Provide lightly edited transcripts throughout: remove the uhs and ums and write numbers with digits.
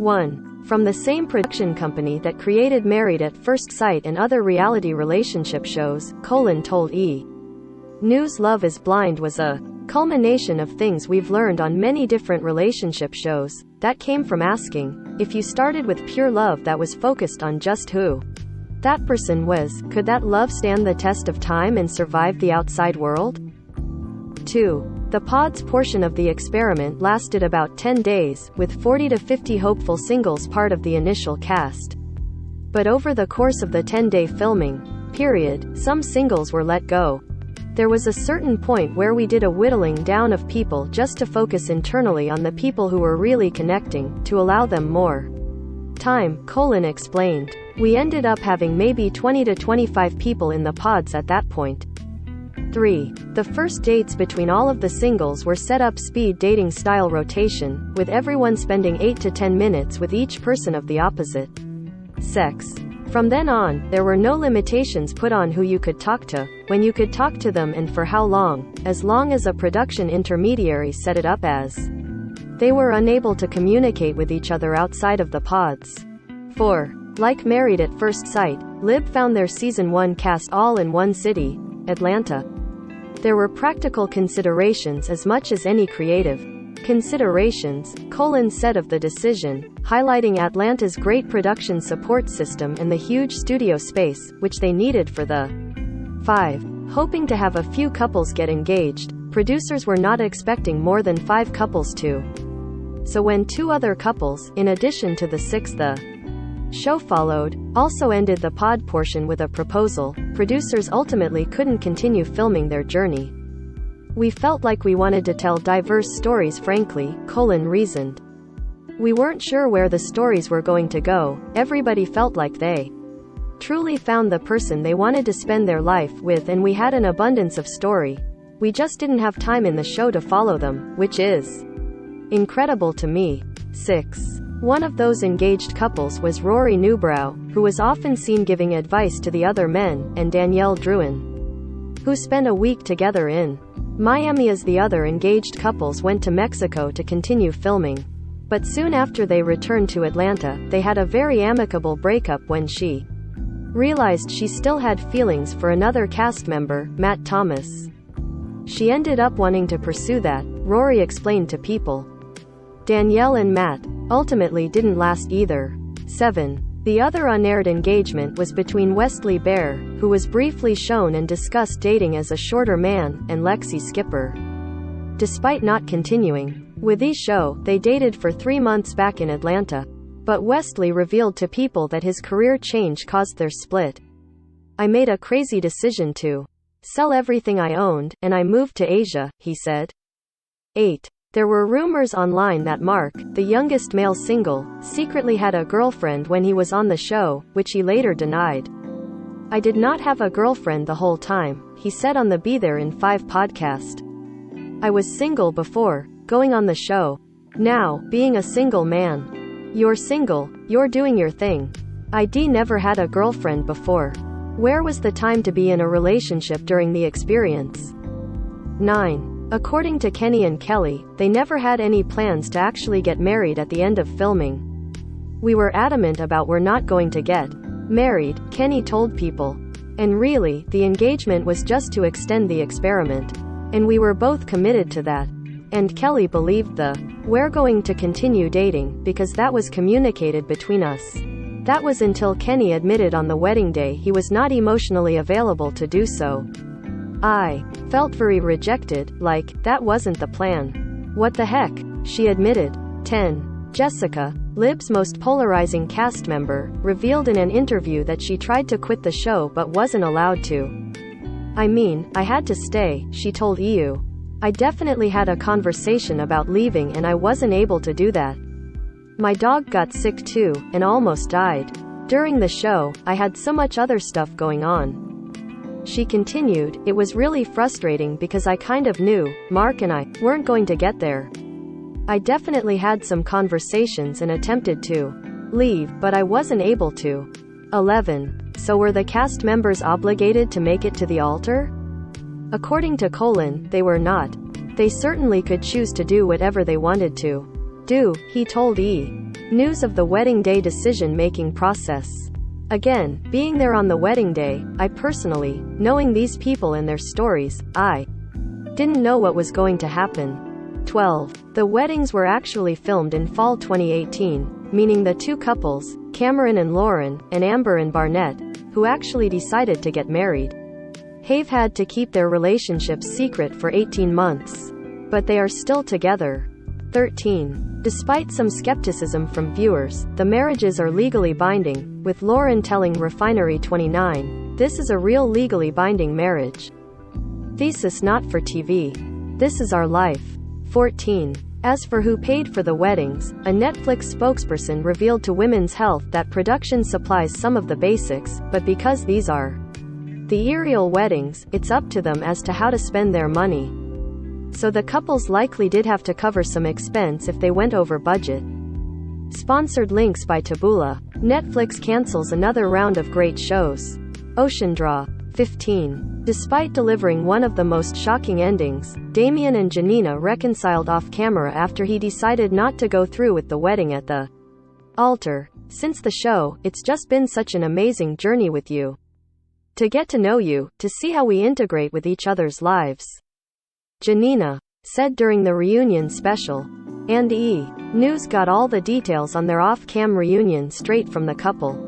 1. From the same production company that created Married at First Sight and other reality relationship shows, told E! News Love is Blind was a culmination of things we've learned on many different relationship shows. That came from asking, if you started with pure love that was focused on just who that person was, could that love stand the test of time and survive the outside world? 2. The pods portion of the experiment lasted about 10 days, with 40 to 50 hopeful singles part of the initial cast. But over the course of the 10-day filming period, some singles were let go. There was a certain point where we did a whittling down of people just to focus internally on the people who were really connecting, to allow them more time, explained. We ended up having maybe 20 to 25 people in the pods at that point. 3. The first dates between all of the singles were set up speed dating style rotation, with everyone spending 8 to 10 minutes with each person of the opposite sex. From then on, there were no limitations put on who you could talk to, when you could talk to them and for how long, as long as a production intermediary set it up as they were unable to communicate with each other outside of the pods. 4. Like Married at First Sight, Lib found their Season 1 cast all in one city, Atlanta. There were practical considerations as much as any creative considerations, said of the decision, highlighting Atlanta's great production support system and the huge studio space, which they needed for the 5. Hoping to have a few couples get engaged, producers were not expecting more than 5 couples to. So when 2 other couples, in addition to the 6 the show followed, also ended the pod portion with a proposal, producers ultimately couldn't continue filming their journey. We felt like we wanted to tell diverse stories frankly, reasoned. We weren't sure where the stories were going to go. Everybody felt like they truly found the person they wanted to spend their life with, and we had an abundance of story. We just didn't have time in the show to follow them, which is incredible to me. 6. One of those engaged couples was Rory Newbrow, who was often seen giving advice to the other men, and Danielle Druin, who spent a week together in Miami. As the other engaged couples went to Mexico to continue filming. But soon after they returned to Atlanta, they had a very amicable breakup when she realized she still had feelings for another cast member, Matt Thomas. She ended up wanting to pursue that, Rory explained to People. Danielle and Matt ultimately didn't last either. 7. The other unaired engagement was between Wesley Bear, who was briefly shown and discussed dating as a shorter man, and Lexi Skipper. Despite not continuing with the show, they dated for 3 months back in Atlanta. But Wesley revealed to People that his career change caused their split. I made a crazy decision to sell everything I owned, and I moved to Asia, he said. 8. There were rumors online that Mark, the youngest male single, secretly had a girlfriend when he was on the show, which he later denied. I did not have a girlfriend the whole time, he said on the Be There in 5 podcast. I was single before going on the show. Now, being a single man. You're single, you're doing your thing. I never had a girlfriend before. Where was the time to be in a relationship during the experience? 9. According to Kenny and Kelly, they never had any plans to actually get married at the end of filming. We were adamant about we're not going to get married, Kenny told People. And really, the engagement was just to extend the experiment. And we were both committed to that. And Kelly believed we're going to continue dating, because that was communicated between us. That was until Kenny admitted on the wedding day he was not emotionally available to do so. I felt very rejected, like, that wasn't the plan. What the heck? She admitted. 10. Jessica, Lib's most polarizing cast member, revealed in an interview that she tried to quit the show but wasn't allowed to. I mean, I had to stay, she told EU. I definitely had a conversation about leaving and I wasn't able to do that. My dog got sick too, and almost died. During the show, I had so much other stuff going on. She continued, it was really frustrating because I kind of knew, Mark and I weren't going to get there. I definitely had some conversations and attempted to leave, but I wasn't able to. 11. So were the cast members obligated to make it to the altar? According to they were not. They certainly could choose to do whatever they wanted to do, he told E! News of the wedding day decision-making process. Again, being there on the wedding day, I personally, knowing these people and their stories, I didn't know what was going to happen. 12. The weddings were actually filmed in fall 2018, meaning the two couples, Cameron and Lauren, and Amber and Barnett, who actually decided to get married, have had to keep their relationship secret for 18 months. But they are still together. 13. Despite some skepticism from viewers, the marriages are legally binding, with Lauren telling Refinery29, "This is a real legally binding marriage. Thesis not for TV. This is our life." 14. As for who paid for the weddings, a Netflix spokesperson revealed to Women's Health that production supplies some of the basics, but because these are the aerial weddings, it's up to them as to how to spend their money. So the couples likely did have to cover some expense if they went over budget. Sponsored links by Taboola. Netflix cancels another round of great shows. Ocean Draw. 15. Despite delivering one of the most shocking endings, Damian and Janina reconciled off-camera after he decided not to go through with the wedding at the altar. Since the show, it's just been such an amazing journey with you. To get to know you, to see how we integrate with each other's lives. Janina said during the reunion special. And News got all the details on their off-cam reunion straight from the couple.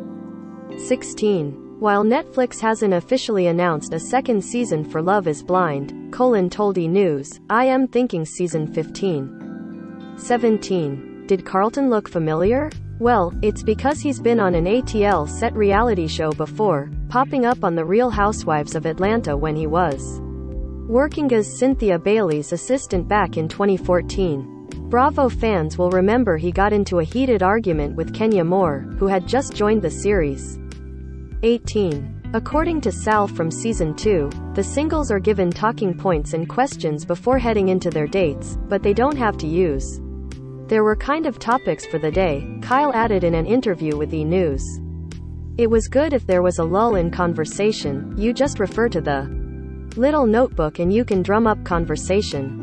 16. While Netflix hasn't officially announced a second season for Love is Blind, told News, I am thinking season 15. 17. Did Carlton look familiar? Well, it's because he's been on an ATL set reality show before, popping up on The Real Housewives of Atlanta when he was working as Cynthia Bailey's assistant back in 2014. Bravo fans will remember he got into a heated argument with Kenya Moore, who had just joined the series. 18. According to Sal from Season 2, the singles are given talking points and questions before heading into their dates, but they don't have to use. There were kind of topics for the day, Kyle added in an interview with News. It was good if there was a lull in conversation, you just refer to the little notebook and you can drum up conversation.